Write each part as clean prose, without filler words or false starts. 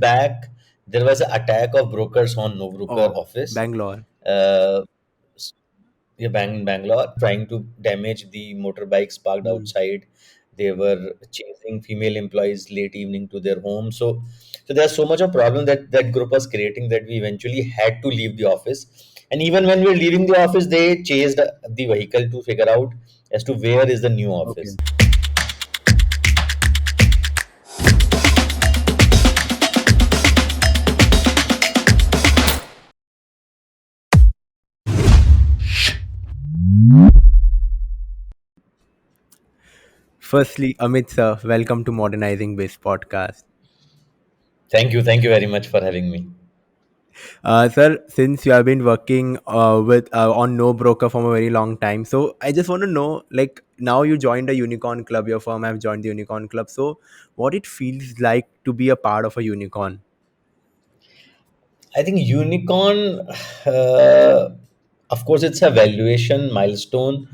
back, there was an attack of brokers on Nobroker Oh, office. Bangalore. Uh, yeah, Bangalore, trying to damage the motorbikes parked Hmm. outside. They were chasing female employees late evening to their home. So there's so much of problem that that group was creating that we eventually had to leave the office. And even when we were leaving the office, they chased the vehicle to figure out as to where is the new office. Okay. Firstly, Amit sir, welcome to Modernizing Biz podcast. Thank you very much for having me. Sir, since you have been working with on No Broker for a very long time, so I just want to know, like, now you joined a unicorn club, your firm have joined the unicorn club. So, what it feels like to be a part of a unicorn? I think unicorn, uh, of course, it's a valuation milestone,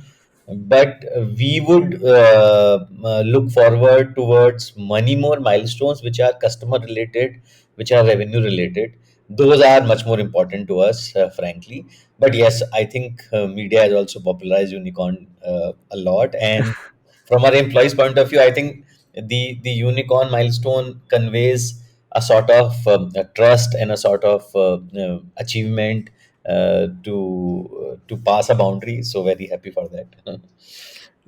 but we would look forward towards many more milestones which are customer related, which are revenue related. Those are much more important to us, frankly. But yes, I think media has also popularized unicorn a lot, and from our employees' point of view, I think the unicorn milestone conveys a sort of a trust and a sort of achievement to pass a boundary. So very happy for that.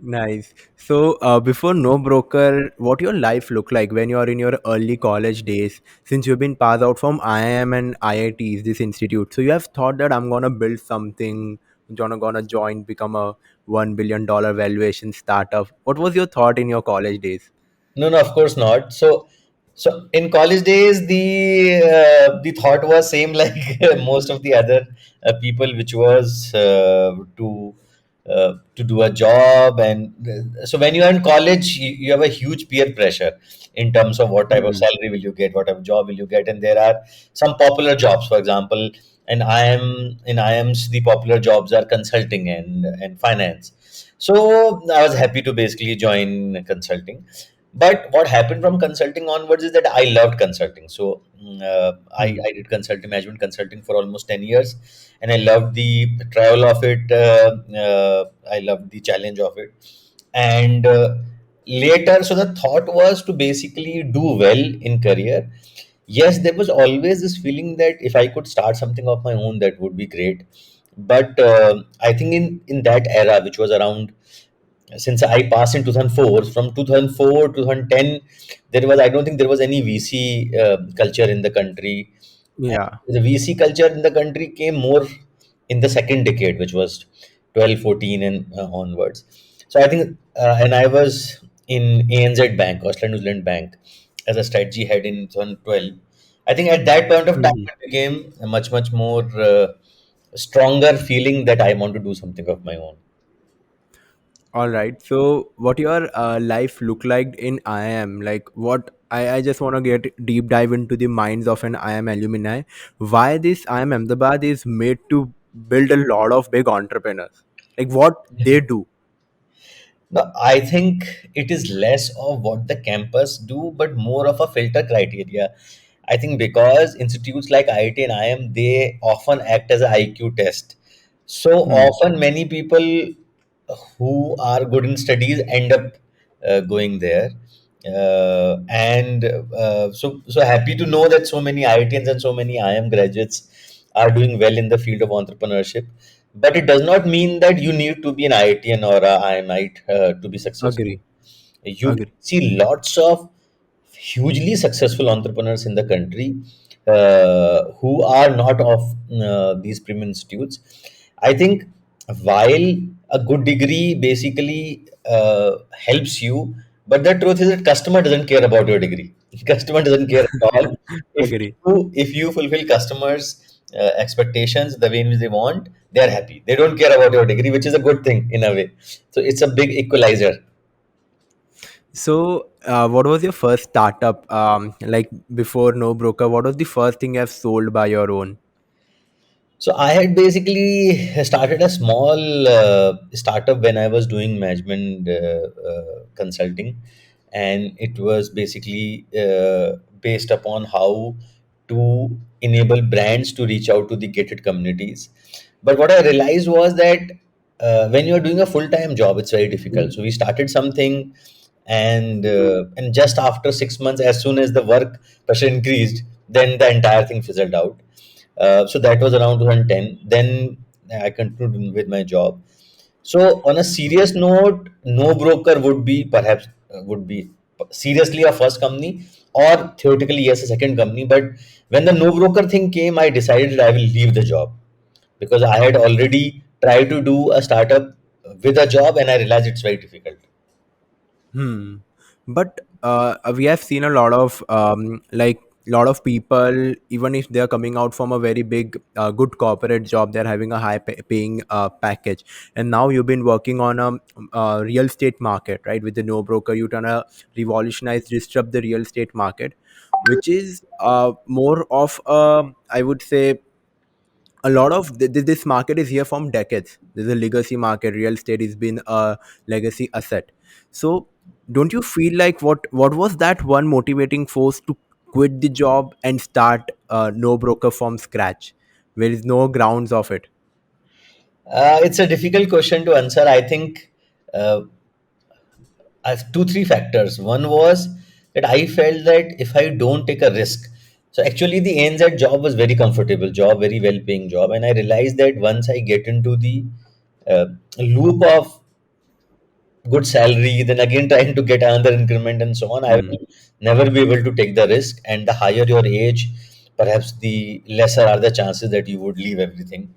Nice. So, before No Broker, what your life look like when you are in your early college days? Since you've been passed out from IIM and IITs, this institute, so you have thought that I'm gonna build something, gonna join, become a $1 billion valuation startup. What was your thought in your college days? No, no, of course not. So in college days, the thought was same like most of the other people, which was to do a job. And so when you are in college, you have a huge peer pressure in terms of what type of Hmm. salary will you get, what type of job will you get, and there are some popular jobs, for example. And IIM's the popular jobs are consulting and finance. So I was happy to basically join consulting. But what happened from consulting onwards is that I loved consulting. So Hmm. I did consulting, management consulting for almost 10 years, and I loved the travel of it. I loved the challenge of it. And later, so the thought was to basically do well in career. Yes, there was always this feeling that if I could start something of my own, that would be great. But I think in that era, which was around, since I passed in 2004, from 2004 to 2010, there was, I don't think there was any VC culture in the country. Yeah. And the VC culture in the country came more in the second decade, which was 12, 14 and onwards. So I think, and I was in ANZ Bank, Australia New Zealand Bank, as a strategy head in 2012. I think at that point of time, Hmm. it became a much, much more stronger feeling that I want to do something of my own. All right. So, what your life look like in IIM? Like, what I just want to get deep dive into the minds of an IIM alumni. Why this IIM Ahmedabad is made to build a lot of big entrepreneurs? Like, what they do? No, I think it is less of what the campus do, but more of a filter criteria. I think because institutes like IIT and IM, they often act as an IQ test. So Hmm. often, many people who are good in studies end up going there. And so happy to know that so many IITians and so many IM graduates are doing well in the field of entrepreneurship. But it does not mean that you need to be an IITian or a IMite to be successful. Agree. You Agree. see lots of hugely successful entrepreneurs in the country who are not of these premium institutes. I think while a good degree basically helps you, but the truth is that customer doesn't care about your degree. Customer doesn't care at all. Agree. If you fulfill customers' expectations the way in which they want, they are happy. They don't care about your degree, which is a good thing in a way. So it's a big equalizer. So, what was your first startup? Like before No Broker, what was the first thing you have sold by your own? So I had basically started a small startup when I was doing management consulting, and it was basically based upon how to enable brands to reach out to the gated communities. But what I realized was that when you're doing a full-time job, it's very difficult. So we started something, and just after 6 months, as soon as the work pressure increased, then the entire thing fizzled out. So that was around 2010. Then I continued with my job. So on a serious note, no broker would be perhaps would be seriously a first company, or theoretically yes, a second company. But when the no broker thing came, I decided I will leave the job because I had already tried to do a startup with a job, and I realized it's very difficult. Hmm. But we have seen a lot of lot of people, even if they are coming out from a very big, good corporate job, they're having a paying package. And now you've been working on a real estate market, right? With the no broker, you trying to revolutionize, disrupt the real estate market, which is more of I would say a lot of this market is here from decades. There's a legacy market. Real estate has been a legacy asset. So don't you feel like what was that one motivating force to quit the job and start no broker from scratch? There is no grounds of it. It's a difficult question to answer. I think uh, two, three factors. One was that I felt that if I don't take a risk, so actually the ANZ job was very comfortable job, very well paying job, and I realized that once I get into the uh, loop of good salary, then again trying to get another increment and so on, I Hmm. will never be able to take the risk. And the higher your age, perhaps the lesser are the chances that you would leave everything.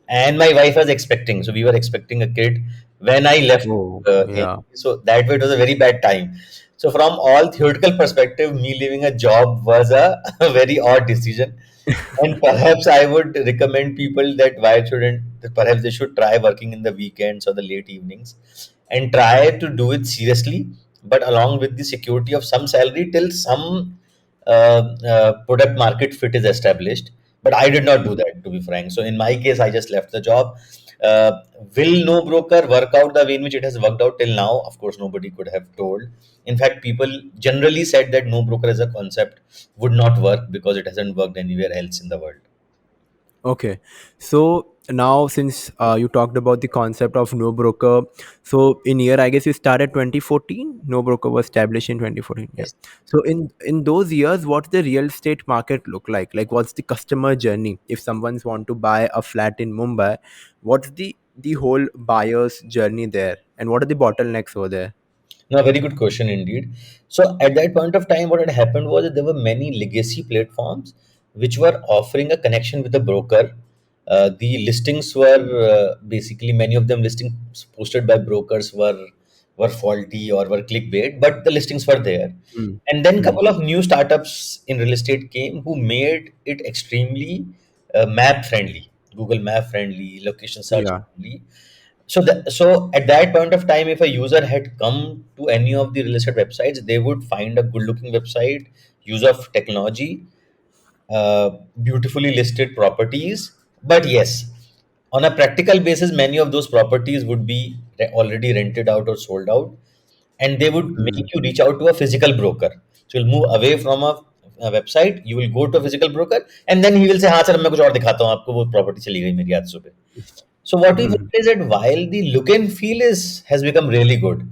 And my wife was expecting, so we were expecting a kid when I left. Oh, In, yeah. so that way it was a very bad time. So from all theoretical perspective, me leaving a job was a, a very odd decision. And perhaps I would recommend people that why shouldn't that perhaps they should try working in the weekends or the late evenings and try to do it seriously, but along with the security of some salary till some product market fit is established. But I did not do that, to be frank. So in my case, I just left the job. Uh, will no broker work out the way in which it has worked out till now? Of course, nobody could have told. In fact, people generally said that no broker as a concept would not work because it hasn't worked anywhere else in the world. Okay, so now since you talked about the concept of no broker, so in year I guess you started 2014. No broker was established in 2014. Yeah. Yes. So in those years, what's the real estate market look like? Like, what's the customer journey? If someone's want to buy a flat in Mumbai, what's the whole buyer's journey there, and what are the bottlenecks over there? No, very good question indeed. So at that point of time, what had happened was that there were many legacy platforms which were offering a connection with the broker. The listings were basically many of them listings posted by brokers were faulty or were clickbait, but the listings were there. Hmm. And then Hmm. couple of new startups in real estate came who made it extremely map friendly, Google Map friendly, location search Yeah. friendly. So at that point of time, if a user had come to any of the real estate websites, they would find a good looking website, use of technology, uh, beautifully listed properties. But yes, on a practical basis, many of those properties would be already rented out or sold out, and they would make Hmm. you reach out to a physical broker. So you'll move away from a website, you will go to a physical broker, and then he will say, हाँ sir मैं कुछ और दिखाता हूँ आपको वो property चली गई मेरी आज सुबह. So what we Hmm. found is that while the look and feel is has become really good,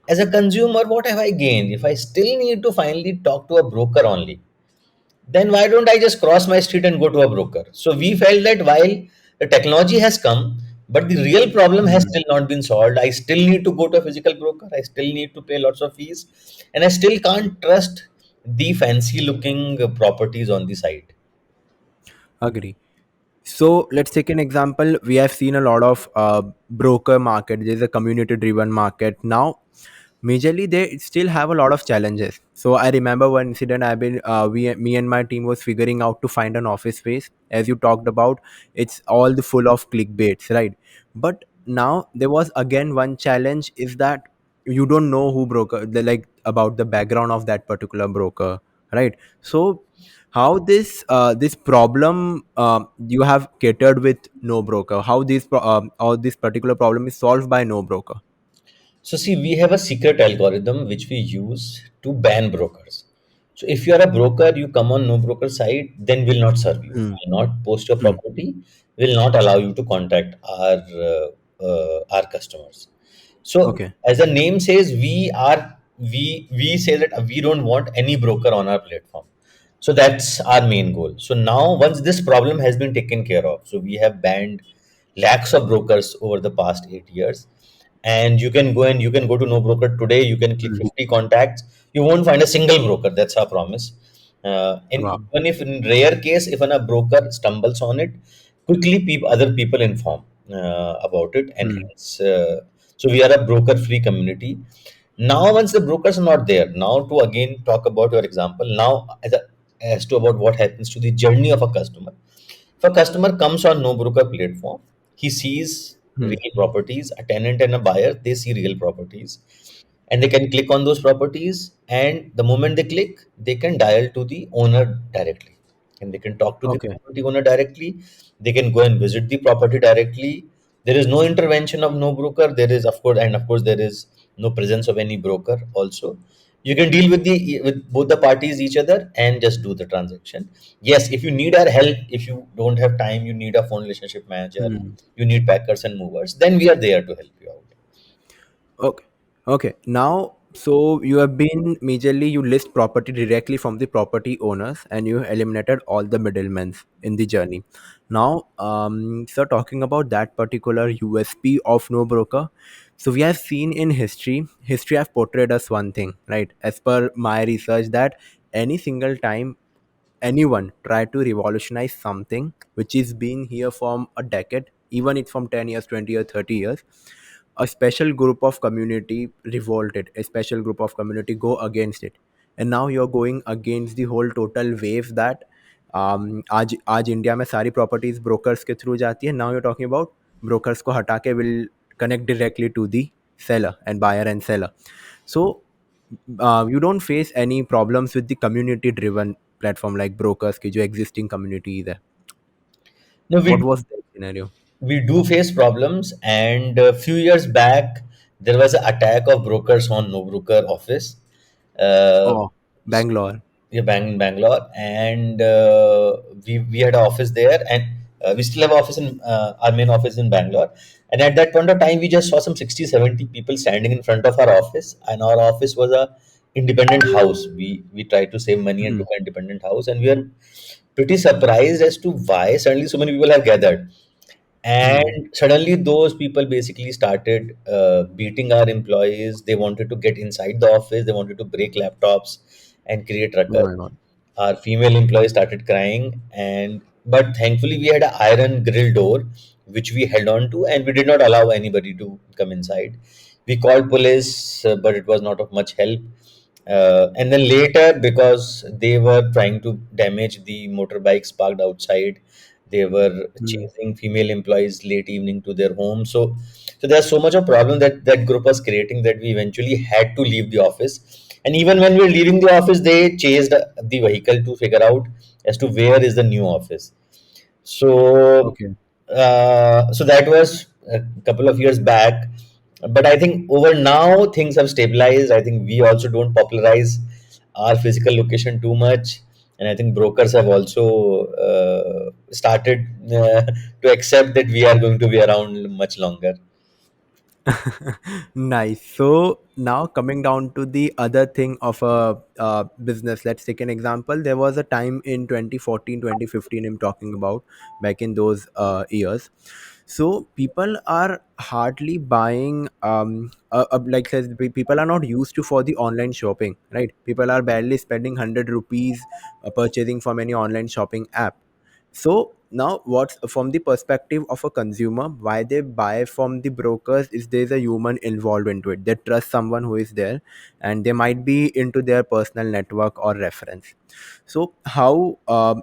as a consumer, what have I gained? If I still need to finally talk to a broker only, then why don't I just cross my street and go to a broker? So we felt that while the technology has come, but the real problem has Hmm. still not been solved. I still need to go to a physical broker. I still need to pay lots of fees, and I still can't trust the fancy looking properties on the site. Agree. So let's take an example. We have seen a lot of broker market. There's a community driven market now. Majorly, they still have a lot of challenges. So I remember one incident. I've been me and my team was figuring out to find an office space. As you talked about, it's all the full of clickbaits, right? But now there was again one challenge is that you don't know who broker, like about the background of that particular broker, right? So how this problem you have catered with no broker, how this particular problem is solved by no broker? So see, we have a secret algorithm which we use to ban brokers. So if you are a broker, you come on no broker site, then we'll not serve you. Hmm. Will not post your Hmm. property. Will not allow you to contact our customers. So Okay. as the name says, we say that we don't want any broker on our platform. So that's our main goal. So now once this problem has been taken care of, so we have banned lakhs of brokers over the past 8 years, and you can go to no broker today. You can click Hmm. 50 contacts. You won't find a single broker. That's our promise. And Wow. even if in rare case, if a broker stumbles on it, quickly other people inform about it, and Hmm. hence, so we are a broker free community. Now once the brokers are not there, now to again talk about your example, now as to about what happens to the journey of a customer. If a customer comes on no broker platform, he sees Hmm. real properties. A tenant and a buyer, they see real properties, and they can click on those properties. And the moment they click, they can dial to the owner directly, and they can talk to the Okay. property owner directly. They can go and visit the property directly. There is no intervention of no broker. There is, of course, there is no presence of any broker. Also, you can deal with the with both the parties each other and just do the transaction. Yes, if you need our help, if you don't have time, you need a phone relationship manager, Hmm. you need packers and movers, then we are there to help you out. Okay. Okay. Now, so you have been majorly you list property directly from the property owners and you eliminated all the middlemen in the journey. Now, so talking about that particular USP of no broker, so we have seen in history have portrayed us one thing, right? As per my research, that any single time anyone try to revolutionize something which is been here from a decade, even it's from 10 years, 20 years, 30 years, a special group of community revolted, a special group of community go against it, and now you're going against the whole total wave that आज India में सारी properties brokers के through जाती है. Now you talking about brokers को हटा के will connect directly to the seller and buyer and seller. So you don't face any problems with the community driven platform like brokers ki jo existing community is there. No, What was that scenario? we do face problems, and a few years back there was an attack of brokers on no broker office. uh, Oh, Bangalore. yeah, Bangalore, and we had an office there, and we still have an office in our main office in Bangalore. And at that point of time, we just saw some 60, 70 people standing in front of our office, and our office was a independent house. We tried to save money and Hmm. took an independent house, and we are pretty surprised as to why suddenly so many people have gathered. Hmm. And suddenly those people basically started beating our employees. They wanted to get inside the office, they wanted to break laptops and create Oh ruckus. my god. Our female employees started crying, and but thankfully we had an iron grill door which we held on to, and we did not allow anybody to come inside. We called police, but it was not of much help. And then later, because they were trying to damage the motorbikes parked outside, they were Hmm. chasing female employees late evening to their home. So there's so much of problem that that group was creating that we eventually had to leave the office. And even when we were leaving the office, they chased the vehicle to figure out as to where is the new office. So, Okay. so that was a couple of years back. But I think over now things have stabilized. I think we also don't popularize our physical location too much, and I think brokers have also started to accept that we are going to be around much longer. Nice. So now coming down to the other thing of a business, let's take an example. There was a time in 2014, 2015, I'm talking about back in those years. So people are hardly buying, like says, people are not used to for the online shopping, right? People are barely spending 100 rupees purchasing from any online shopping app. So now, what's from the perspective of a consumer, why they buy from the brokers is there's a human involved into it. They trust someone who is there, and they might be into their personal network or reference. So, how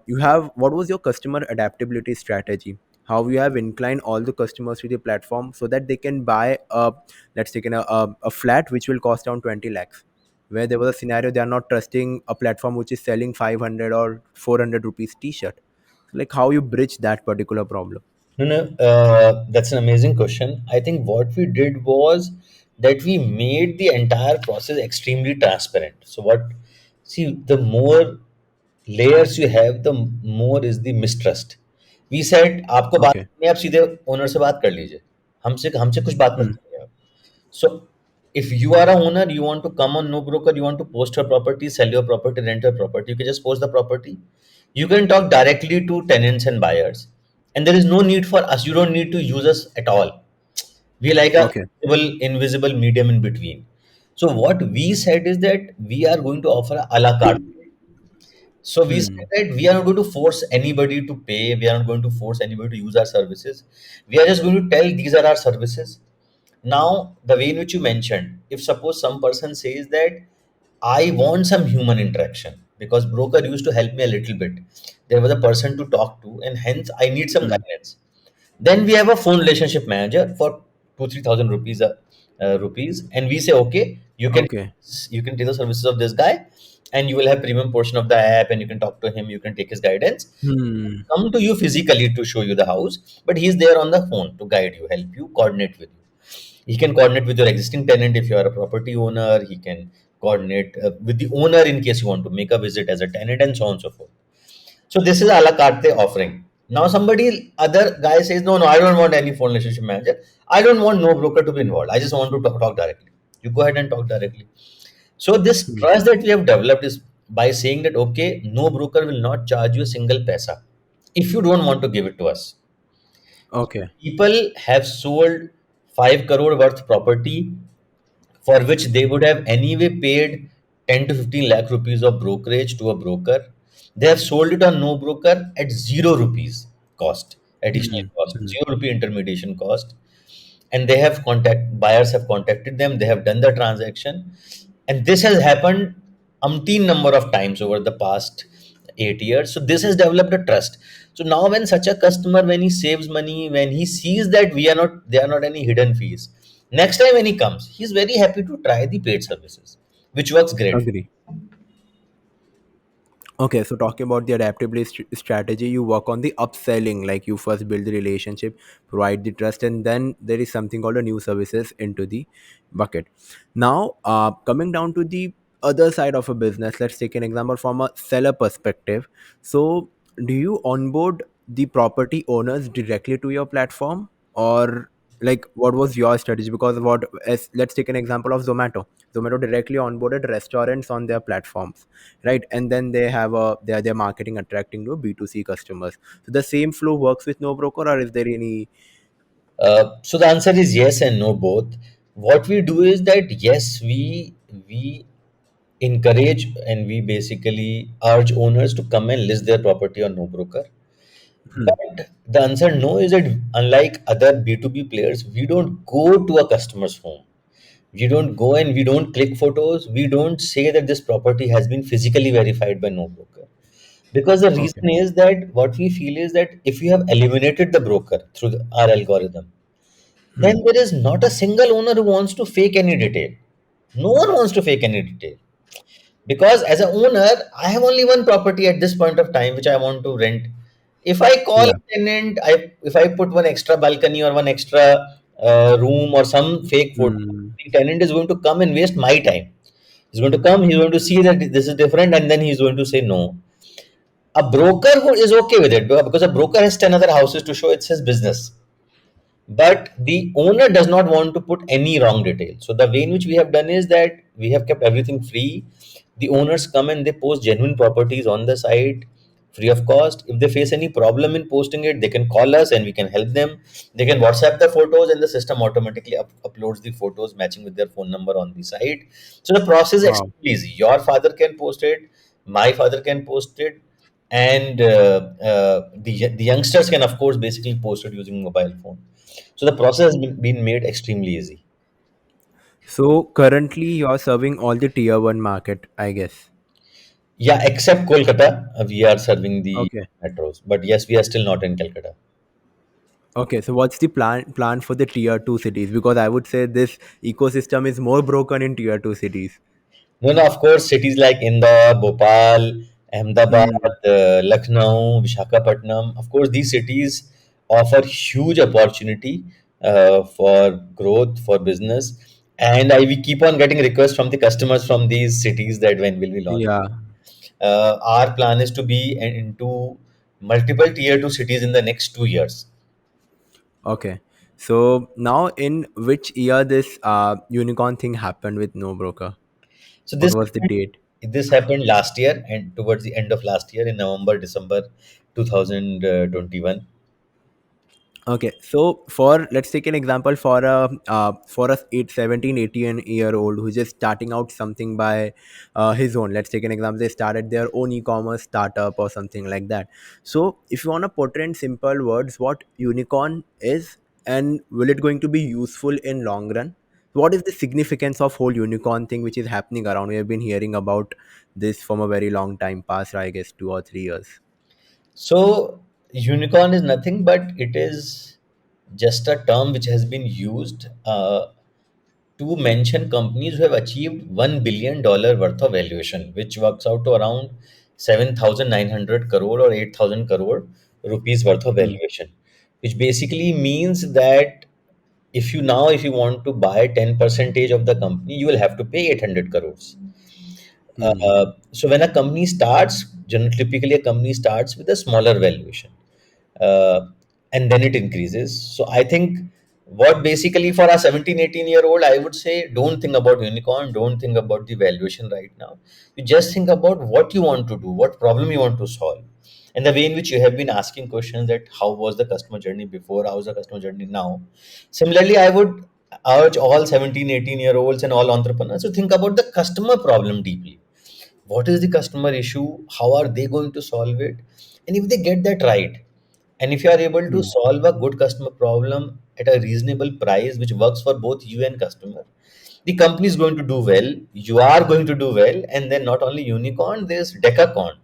you have what was your customer adaptability strategy? How you have inclined all the customers to the platform so that they can buy a, let's take a flat which will cost around 20 lakhs, where there was a scenario they are not trusting a platform which is selling 500 or 400 rupees t-shirt, like how you bridge that particular problem. No, no, that's an amazing question. I think what we did was that we made the entire process extremely transparent. So what, see, the more layers you have, the more is the mistrust. We said आपको बात Okay. करनी है, आप सीधे owner से बात कर लीजिए, हमसे हमसे कुछ बात मत Hmm. करिए आप. So if you are a owner, you want to come on no broker, you want to post your property, sell your property, rent your property, you can just post the property. You can talk directly to tenants and buyers, and there is no need for us. You don't need to use us at all. We like a Okay. invisible medium in between. So what we said is that we are going to offer a la carte. So we said Hmm. that we are not going to force anybody to pay. We are not going to force anybody to use our services. We are just going to tell these are our services. Now, the way in which you mentioned, if suppose some person says that I want some human interaction because broker used to help me a little bit. There was a person to talk to, and hence I need some Hmm. guidance. Then we have a phone relationship manager for 2 3,000 rupees, and we say, okay, Okay. you can take the services of this guy, and you will have premium portion of the app, and you can talk to him, you can take his guidance. Hmm. Come to you physically to show you the house, but he's there on the phone to guide you, help you, coordinate with you. He can coordinate with your existing tenant if you are a property owner. He can coordinate with the owner in case you want to make a visit as a tenant, and so on and so forth. So this is a la carte offering. Now somebody other guy says, no, no, I don't want any phone relationship manager. I don't want no broker to be involved. I just want to talk directly. You go ahead and talk directly. So this Hmm. trust that we have developed is by saying that okay, no broker will not charge you a single paisa if you don't want to give it to us. Okay. People have sold 5 crore worth property for which they would have anyway paid 10 to 15 lakh rupees of brokerage to a broker. They have sold it on no broker at 0 rupees cost, additional Hmm. cost, Hmm. 0 rupee intermediation cost. And they have buyers have contacted them, they have done the transaction. And this has happened umpteen number of times over the past 8 years. So this has developed a trust. So now when such a customer, when he saves money, when he sees that we are not, there are not any hidden fees, next time when he comes, he's very happy to try the paid services, which works great for. Agree. Okay, so talking about the adaptability strategy, you work on the upselling. Like you first build the relationship, provide the trust, and then there is something called a new services into the bucket. Now, coming down to the other side of a business, let's take an example from a seller perspective. So, do you onboard the property owners directly to your platform, or like what was your strategy? Because what, as let's take an example of Zomato. Zomato directly onboarded restaurants on their platforms, right? And then they have a their marketing attracting to B2C customers. So the same flow works with no broker, or is there any? So the answer is yes and no both. What we do is that yes, we encourage and we basically urge owners to come and list their property on no broker. Hmm. But the answer no is that unlike other B2B players, we don't go to a customer's home. We don't go and we don't click photos. We don't say that this property has been physically verified by no broker. Because the Okay. reason is that what we feel is that if you have eliminated the broker through our algorithm, then Hmm. there is not a single owner who wants to fake any detail. No one wants to fake any detail. Because as an owner, I have only one property at this point of time which I want to rent. If I call Yeah. a tenant, if I put one extra balcony or one extra room or some fake photo, Hmm. the tenant is going to come and waste my time. He's going to come, he's going to see that this is different, and then he's going to say no. A broker who is okay with it because a broker has 10 other houses to show, it's his business, but the owner does not want to put any wrong detail. So the way in which we have done is that we have kept everything free. The owners come and they post genuine properties on the site free of cost. If they face any problem in posting it, they can call us and we can help them. They can WhatsApp the photos and the system automatically uploads the photos matching with their phone number on the site. So the process is Wow. extremely easy. Your father can post it, my father can post it, and the youngsters can of course basically post it using mobile phone. So the process has been made extremely easy. So currently you are serving all the tier one market, I guess. Yeah, except Kolkata, we are serving the Okay. metros. But yes, we are still not in Calcutta. Okay. So what's the plan for the tier two cities? Because I would say this ecosystem is more broken in tier two cities. No, no, of course, cities like Indore, Bhopal, Ahmedabad, Hmm. Lucknow, Vishakhapatnam, of course, these cities offer huge opportunity for growth, for business. And we keep on getting requests from the customers from these cities that when will we launch. Yeah. Our plan is to be into multiple tier 2 cities in the next 2 years. Okay. So now, in which year this unicorn thing happened with No Broker? So What was the date? this happened last year, and towards the end of last year in November, December 2021. Okay, so for let's take an example for a 18 year old who's just starting out something by his own. Let's take an example. They started their own e-commerce startup or something like that. So if you want to put it in simple words, what unicorn is, and will it going to be useful in long run? What is the significance of whole unicorn thing which is happening around? We have been hearing about this from a very long time past, I guess 2 or 3 years. So unicorn is nothing but it is just a term which has been used to mention companies who have achieved $1 billion worth of valuation, which works out to around 7,900 crore or 8,000 crore rupees worth of Hmm. valuation, which basically means that if you want to buy 10 percentage of the company, you will have to pay 800 crores. Hmm. So when a company starts, typically a company starts with a smaller valuation, uh, and then it increases. So I think what basically for a 17, 18-year-old, I would say, don't think about unicorn, don't think about the valuation right now. You just think about what you want to do, what problem you want to solve. And the way in which you have been asking questions that how was the customer journey before, how is the customer journey now. Similarly, I would urge all 17, 18-year-olds and all entrepreneurs to think about the customer problem deeply. What is the customer issue? How are they going to solve it? And if they get that right, and if you are able to Hmm. solve a good customer problem at a reasonable price which works for both you and customer, the company is going to do well, you are going to do well. And then not only unicorn, there's decacorn.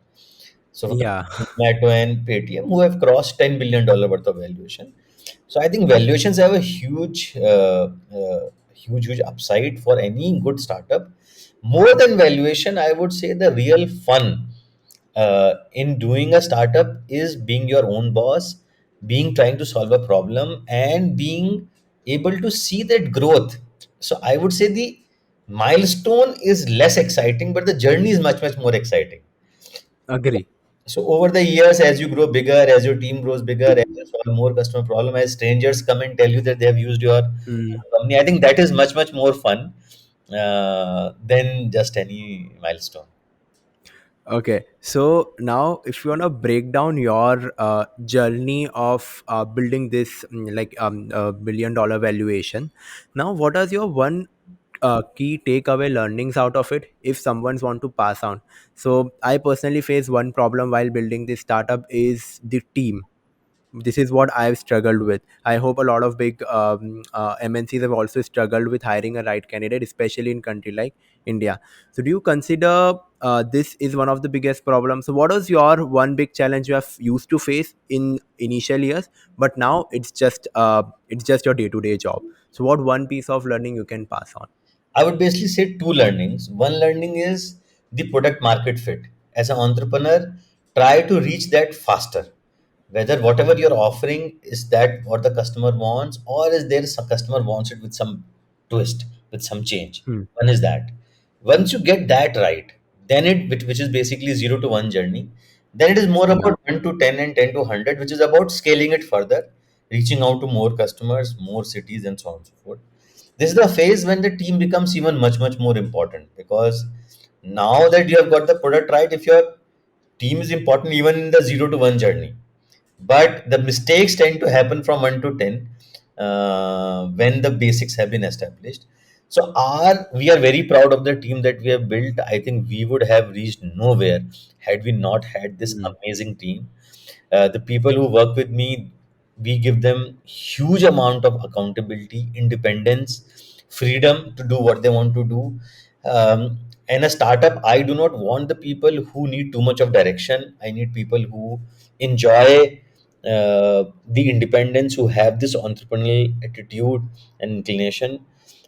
So for Yeah. Zomato and Paytm, who have crossed $10 billion worth of valuation. So I think valuations have a huge upside for any good startup. More than valuation, I would say the real fun in doing a startup is being your own boss, being trying to solve a problem, and being able to see that growth. So I would say the milestone is less exciting, but the journey is much more exciting. Agree. So over the years, as you grow bigger, as your team grows bigger, as you solve more customer problem, as strangers come and tell you that they have used your Hmm. company, I think that is much more fun than just any milestone. Okay, so now if you want to break down your journey of building this $1 billion valuation, now what are your one key takeaway learnings out of it if someone's want to pass on? So I personally face one problem while building this startup is the team. This is what I've struggled with. I hope a lot of big MNCs have also struggled with hiring a right candidate, especially in country like India. So, do you consider this is one of the biggest problems? So, what was your one big challenge you have used to face in initial years, but now it's just your day to day job. So, what one piece of learning you can pass on? I would basically say two learnings. One learning is the product market fit. As an entrepreneur, try to reach that faster. Whether whatever you're offering is that what the customer wants, or is there some customer wants it with some twist, with some change. Hmm. One is that. Once you get that right, then which is basically 0 to 1 journey, then it is more Yeah. about 1 to 10 and 10 to 100, which is about scaling it further, reaching out to more customers, more cities, and so on and so forth. This is the phase when the team becomes even much more important, because now that you have got the product right, if your team is important even in the 0 to 1 journey, but the mistakes tend to happen from 1 to 10 when the basics have been established. So our we are very proud of the team that we have built. I think we would have reached nowhere had we not had this Hmm. amazing team. The people who work with me, we give them huge amount of accountability, independence, freedom to do what they want to do. In a startup, I do not want the people who need too much of direction. I need people who enjoy the independence, who have this entrepreneurial attitude and inclination.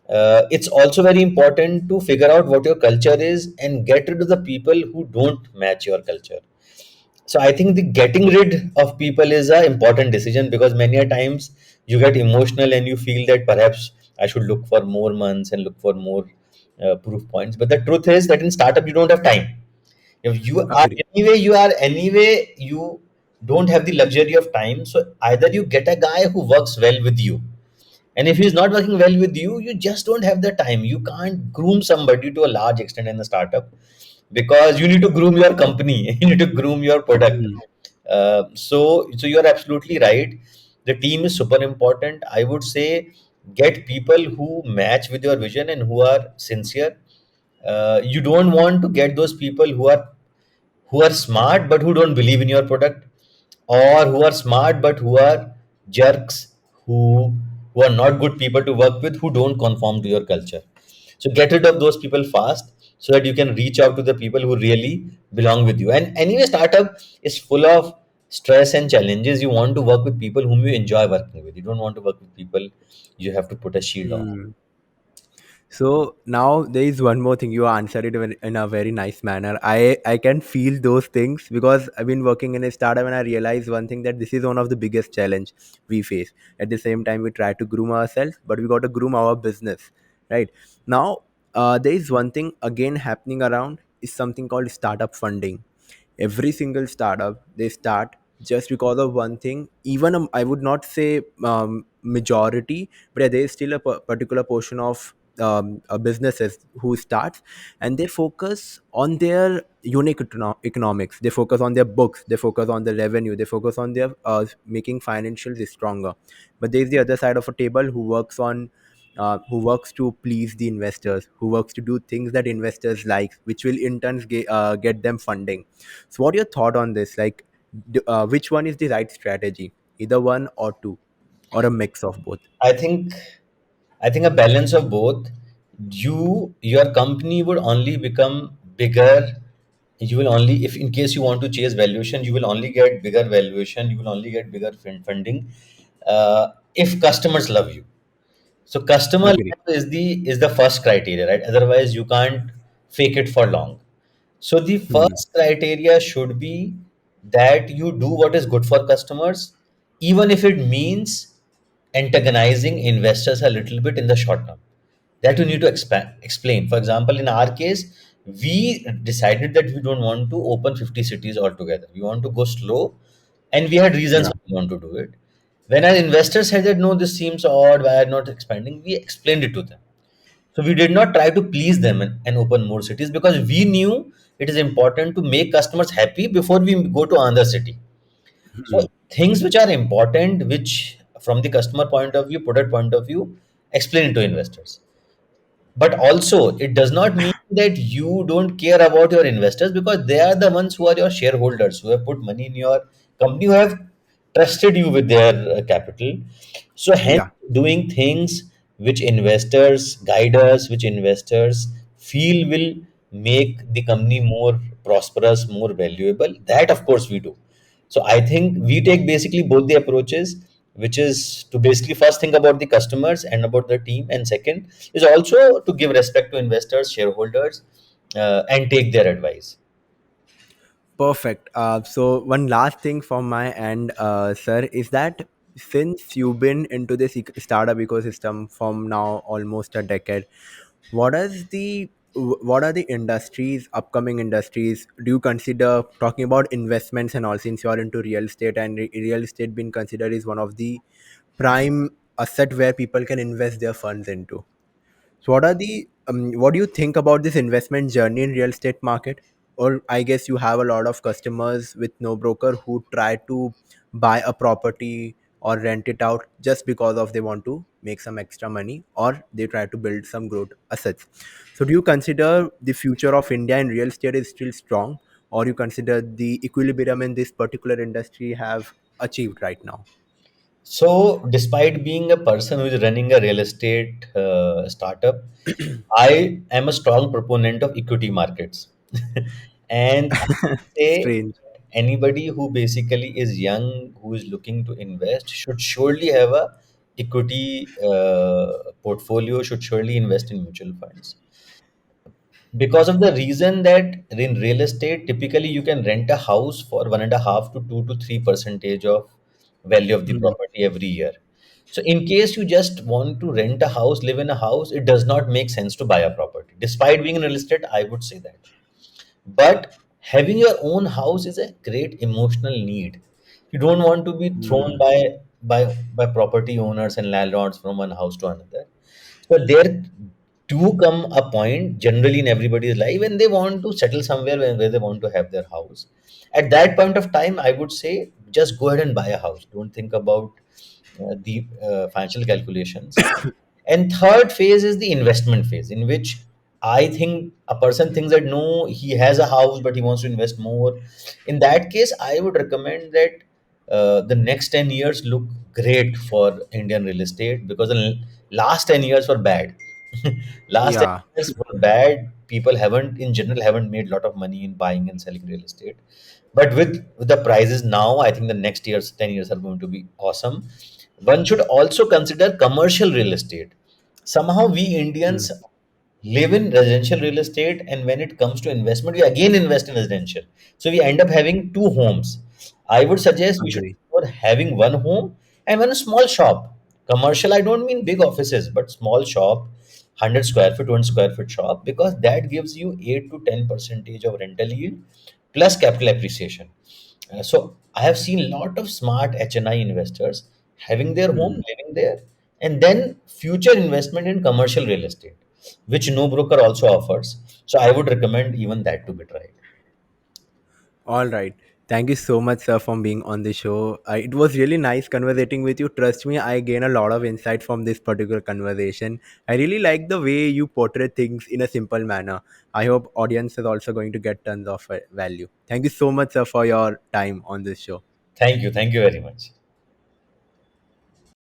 It's also very important to figure out what your culture is and get rid of the people who don't match your culture. So I think the getting rid of people is a important decision, because many a times you get emotional and you feel that perhaps I should look for more months and look for more proof points. But the truth is that in startup you don't have time. If Agree. you are anyway, you don't have the luxury of time. So either you get a guy who works well with you, and if he's not working well with you, you just don't have the time. You can't groom somebody to a large extent in the startup, because you need to groom your company, you need to groom your product. Hmm. So you're absolutely right. The team is super important. I would say get people who match with your vision and who are sincere. You don't want to get those people who are smart but who don't believe in your product, or who are smart but who are jerks, who are not good people to work with, who don't conform to your culture. So get rid of those people fast, so that you can reach out to the people who really belong with you. And anyway, startup is full of stress and challenges. You want to work with people whom you enjoy working with. You don't want to work with people you have to put a shield on. Hmm. So now there is one more thing. You answered it in a very nice manner. I can feel those things because I've been working in a startup and I realized one thing, that this is one of the biggest challenge we face. At the same time, we try to groom ourselves, but we got to groom our business, right? Now, there is one thing again happening around, is something called startup funding. Every single startup, they start just because of one thing. Even I would not say majority, but yeah, there is still a particular portion of businesses who starts, and they focus on their unique economics, they focus on their books, they focus on the revenue, they focus on their making financials stronger. But there is the other side of a table who works to please the investors, who works to do things that investors like, which will in turn get them funding. So, what your thought on this? Like, which one is the right strategy? Either one or two, or a mix of both? I think I think a balance of both. Your company would only become bigger. You will only, if in case you want to chase valuation, you will only get bigger valuation. You will only get bigger funding, if customers love you. So customer Agree. love is the first criteria, right? Otherwise, you can't fake it for long. So the Hmm. first criteria should be that you do what is good for customers, even if it means antagonizing investors a little bit in the short term. That you need to explain. For example, in our case, we decided that we don't want to open 50 cities altogether. We want to go slow, and we had reasons Yeah. why we want to do it. When our investors said that no, this seems odd, why are not expanding, we explained it to them. So we did not try to please them and open more cities, because we knew it is important to make customers happy before we go to another city. So Hmm. things which are important, which from the customer point of view, product point of view, explain it to investors. But also, it does not mean that you don't care about your investors, because they are the ones who are your shareholders, who have put money in your company, who have trusted you with their capital. So hence, Yeah. doing things which investors guide us, which investors feel will make the company more prosperous, more valuable, that of course we do. So I think we take basically both the approaches, which is to basically first think about the customers and about the team, and second is also to give respect to investors, shareholders, and take their advice. Perfect. So one last thing from my end, sir, is that since you've been into this startup ecosystem from now almost a decade, what are the industries, upcoming industries? Do you consider talking about investments and all? Since you are into real estate, and real estate being considered is one of the prime asset where people can invest their funds into. So what do you think about this investment journey in real estate market? Or I guess you have a lot of customers with no broker who try to buy a property or rent it out just because of they want to make some extra money, or they try to build some growth assets. So do you consider the future of India in real estate is still strong, or you consider the equilibrium in this particular industry have achieved right now? So, despite being a person who is running a real estate startup, I am a strong proponent of equity markets. And I say Strange. anybody who basically is young, who is looking to invest, should surely have a equity portfolio, should surely invest in mutual funds, because of the reason that in real estate typically you can rent a house for 1.5 to 2 to 3 percentage of value of the Hmm. property every year. So in case you just want to rent a house, live in a house, it does not make sense to buy a property. Despite being in real estate, I would say that. But having your own house is a great emotional need. You don't want to be thrown Hmm. by property owners and landlords from one house to another. So there do come a point generally in everybody's life when they want to settle somewhere where they want to have their house. At that point of time, I would say just go ahead and buy a house. Don't think about the financial calculations. And third phase is the investment phase, in which I think a person thinks that no, he has a house, but he wants to invest more. In that case, I would recommend that the next 10 years look great for Indian real estate, because the last 10 years were bad. Last 10 Yeah. years were bad. People haven't, in general, haven't made a lot of money in buying and selling real estate. But with the prices now, I think the next years, 10 years are going to be awesome. One should also consider commercial real estate. Somehow we Hmm. Indians live in residential real estate, and when it comes to investment, we again invest in residential. So we end up having two homes. I would suggest we should Agree. explore having one home and one small shop. Commercial, I don't mean big offices, but small shop, 100 square foot, 1 square foot shop, because that gives you 8 to 10 percentage of rental yield plus capital appreciation. So I have seen a lot of smart HNI investors having their home, Hmm. living there, and then future investment in commercial real estate, which no broker also offers. So I would recommend even that to be tried. All right. Thank you so much, sir, for being on the show. It was really nice conversating with you. Trust me, I gain a lot of insight from this particular conversation. I really like the way you portray things in a simple manner. I hope audience is also going to get tons of value. Thank you so much, sir, for your time on this show. Thank you. Thank you very much.